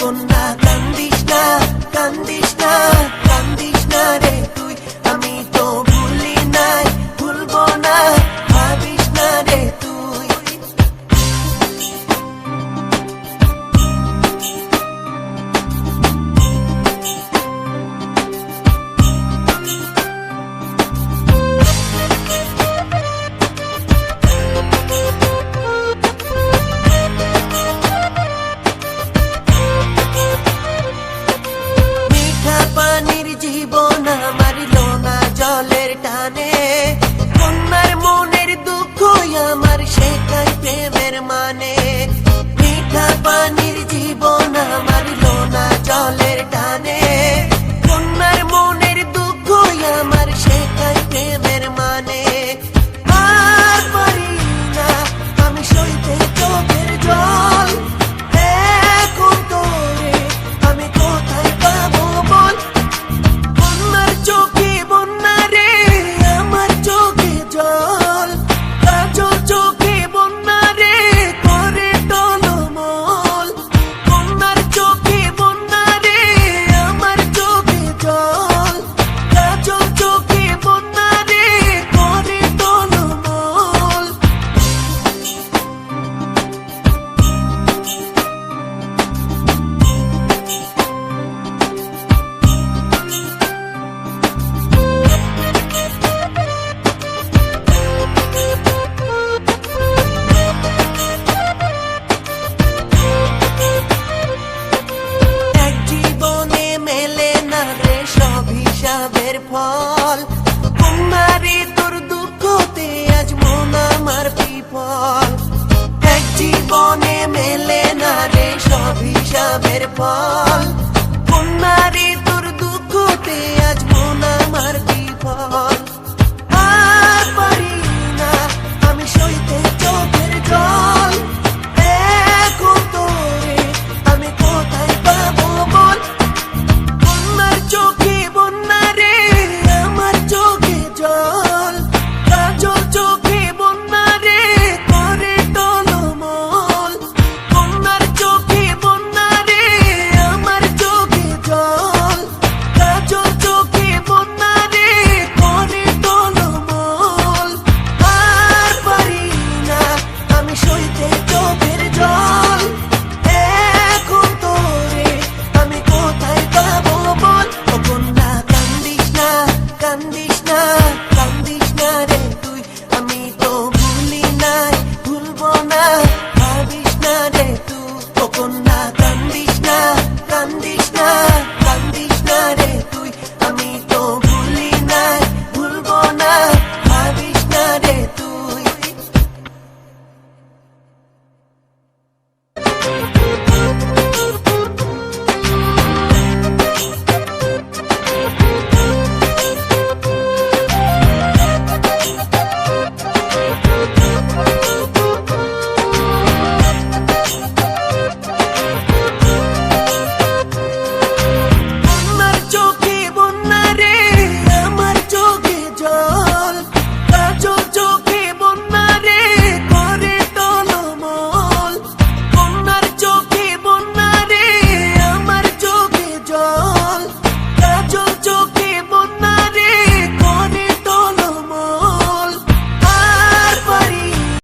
কন্যা কান্দিস না কান্দিস না কান্দিস না রে তুই, আমি তো ভুলি নাই ভুলবো না, ভাবিস না রে তুই। পানির জীবন মারিল না জলের টানে, কন্যার মনের দুঃখ আমার শেখায় প্রেমের মানে। মিঠা পানির জীবন মারিল না জলের টানে, কন্যার মনের দুঃখ আমার শেখায় প্রেমের মানে। আর পারি না আমি সইতে চোখের জল, এখন তোরে আমি কোথায় পাবো বল। কন্যার চোখে বন্যা রে আমার চোখে জল, কাজল চোখে বন্যা রে করে টলমল। কন্যার চোখে বন্যা রে আমার চোখে জল, কাজল চোখে বন্যা রে করে টলমল। এক জীবনে মেলে না রে সব হিসাবের ফল, কন্যারে তোর দুঃখতে আজ মন আমার বিফল। এক জীবনে মেলে না রে সব হিসাবের ফল,